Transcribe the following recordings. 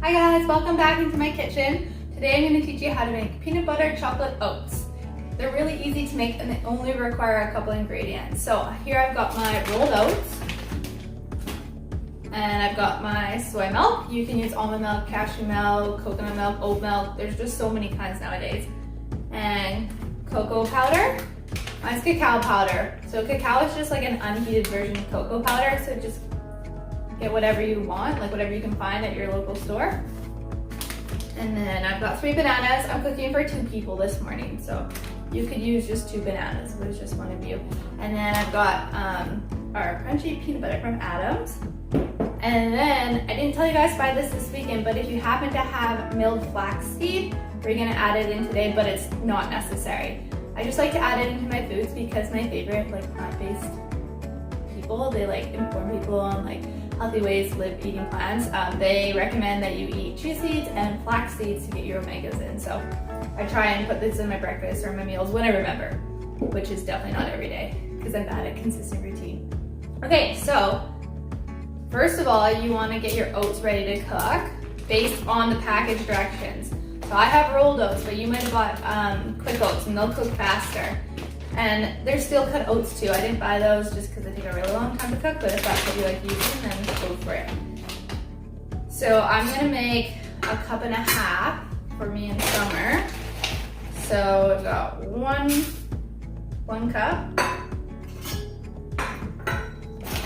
Hi guys, welcome back into my kitchen. Today I'm going to teach you how to make peanut butter chocolate oats. They're really easy to make and they only require a couple ingredients. So here I've got my rolled oats and I've got my soy milk. You can use almond milk, cashew milk, coconut milk, oat milk. There's just so many kinds nowadays. And cocoa powder. Mine's cacao powder. So cacao is just like an unheated version of cocoa powder. So just get whatever you want, like whatever you can find at your local store. And then I've got 3 bananas. I'm cooking for 2 people this morning, so you could use just 2 bananas if it was just one of you. And then I've got our crunchy peanut butter from Adams. And then I didn't tell you guys to buy this weekend, but if you happen to have milled flaxseed, we're gonna add it in today, but it's not necessary. I just like to add it into my foods because my favorite like plant-based people, they like inform people on like healthy ways to live eating plants. They recommend that you eat chia seeds and flax seeds to get your omegas in. So I try and put this in my breakfast or my meals when I remember, which is definitely not every day because I'm bad at consistent routine. Okay, so first of all, you want to get your oats ready to cook based on the package directions. So I have rolled oats, but you might have bought quick oats and they'll cook faster. And there's steel cut oats too. I didn't buy those just because they take a really long time to cook, but if that's what you like using, then go for it. So I'm gonna make a 1.5 cups for me in summer. So I've got one cup and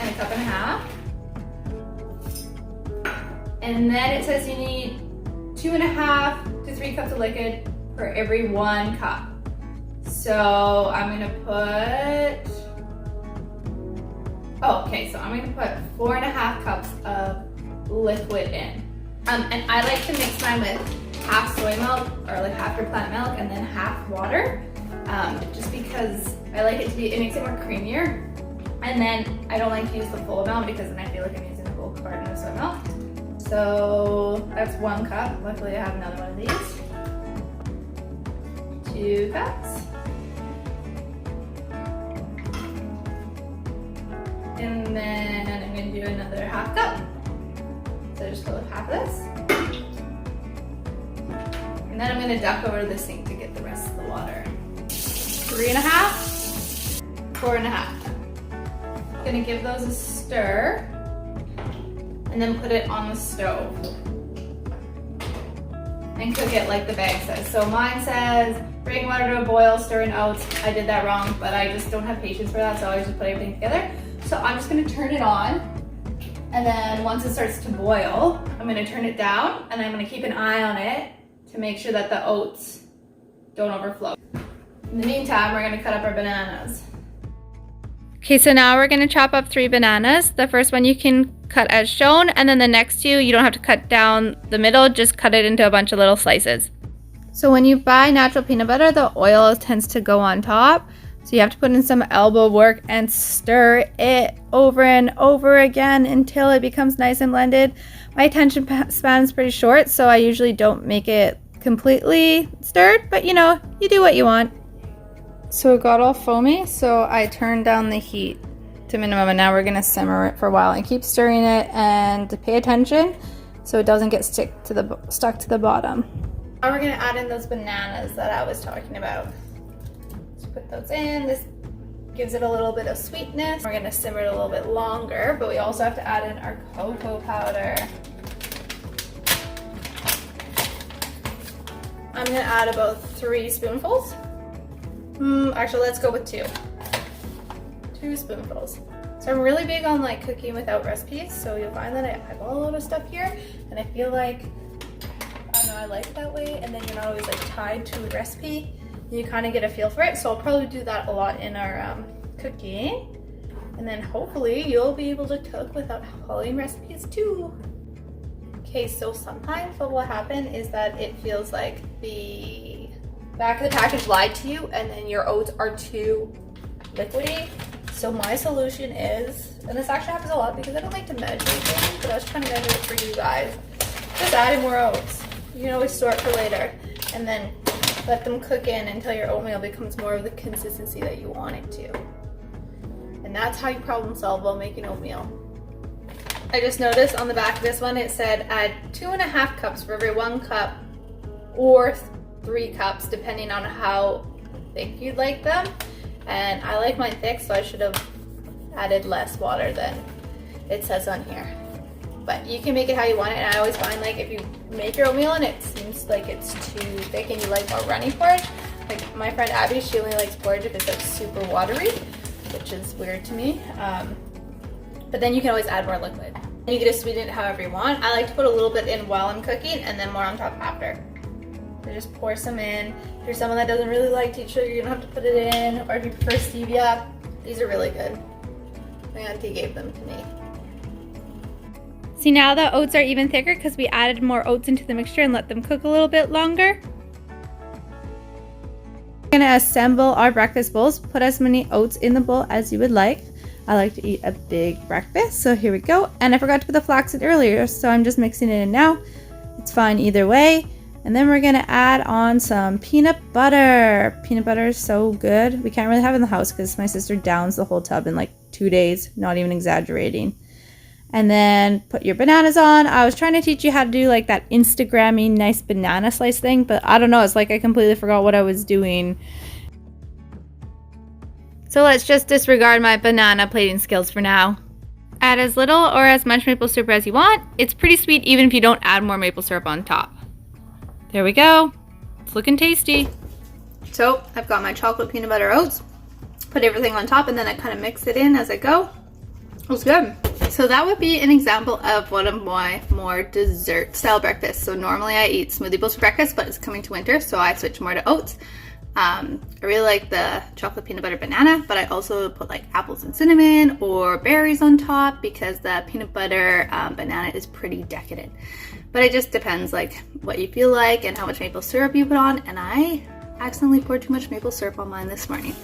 a 1.5 cups. And then it says you need 2.5 to 3 cups of liquid for every 1 cup. So I'm gonna put, so I'm gonna put 4.5 cups of liquid in. And I like to mix mine with half soy milk or like half your plant milk and then half water, just because I like it to be, it makes it more creamier. And then I don't like to use the full amount because then I feel like I'm using a full carton of soy milk. So that's 1 cup. Luckily I have another one of these. 2 cups. And then I'm going to do another 1/2 cup. So just fill up half of this. And then I'm going to duck over to the sink to get the rest of the water. 3.5, 4.5. Going to give those a stir and then put it on the stove and cook it like the bag says. So mine says bring water to a boil, stir in oats. I did that wrong, but I just don't have patience for that, so I always just put everything together. So I'm just gonna turn it on, and then once it starts to boil, I'm gonna turn it down, and I'm gonna keep an eye on it to make sure that the oats don't overflow. In the meantime, we're gonna cut up our bananas. Okay, so now we're gonna chop up 3 bananas. The first one you can cut as shown, and then the next 2, you don't have to cut down the middle, just cut it into a bunch of little slices. So when you buy natural peanut butter, the oil tends to go on top. So you have to put in some elbow work and stir it over and over again until it becomes nice and blended. My attention span is pretty short, so I usually don't make it completely stirred, but you know, you do what you want. So it got all foamy, so I turned down the heat to minimum, and now we're gonna simmer it for a while and keep stirring it and pay attention so it doesn't get stuck to the bottom. Now we're gonna add in those bananas that I was talking about. Put those in. This gives it a little bit of sweetness. We're gonna simmer it a little bit longer, but we also have to add in our cocoa powder. I'm gonna add about 3 spoonfuls. Actually, let's go with 2. 2 spoonfuls. So I'm really big on like cooking without recipes, so you'll find that I eyeball a lot of stuff here, and I feel like, I don't know, I like it that way, and then you're not always like tied to a recipe. You kind of get a feel for it, so I'll probably do that a lot in our cooking, and then hopefully you'll be able to cook without following recipes too. Okay, so sometimes what will happen is that it feels like the back of the package lied to you and then your oats are too liquidy. So my solution is, and this actually happens a lot because I don't like to measure things, but I was trying to measure it for you guys, just add in more oats. You can always store it for later, and then let them cook in until your oatmeal becomes more of the consistency that you want it to. And that's how you problem solve while making oatmeal. I just noticed on the back of this one, it said add 2.5 cups for every 1 cup or 3 cups, depending on how thick you'd like them. And I like mine thick, so I should have added less water than it says on here. But you can make it how you want it, and I always find like if you make your oatmeal and it seems like it's too thick and you like more runny porridge, like my friend Abby, she only likes porridge if it's like super watery, which is weird to me. But then you can always add more liquid. And you can just sweeten it however you want. I like to put a little bit in while I'm cooking and then more on top after. So just pour some in. If you're someone that doesn't really like tea sugar, you don't have to put it in. Or if you prefer stevia, these are really good. My auntie gave them to me. See, now the oats are even thicker because we added more oats into the mixture and let them cook a little bit longer. We're gonna assemble our breakfast bowls. Put as many oats in the bowl as you would like. I like to eat a big breakfast, so here we go. And I forgot to put the flaxseed earlier, so I'm just mixing it in now. It's fine either way. And then we're gonna add on some peanut butter. Peanut butter is so good. We can't really have it in the house because my sister downs the whole tub in like 2 days, not even exaggerating. And then put your bananas on. I was trying to teach you how to do like that Instagrammy nice banana slice thing, but I don't know, it's like I completely forgot what I was doing. So let's just disregard my banana plating skills for now. Add as little or as much maple syrup as you want. It's pretty sweet even if you don't add more maple syrup on top. There we go. It's looking tasty. So I've got my chocolate peanut butter oats. Put everything on top and then I kind of mix it in as I go. It was good. So that would be an example of one of my more dessert style breakfasts. So normally I eat smoothie bowls for breakfast, but it's coming to winter, so I switch more to oats. I really like the chocolate peanut butter banana, but I also put like apples and cinnamon or berries on top because the peanut butter banana is pretty decadent. But it just depends like what you feel like and how much maple syrup you put on, and I accidentally poured too much maple syrup on mine this morning.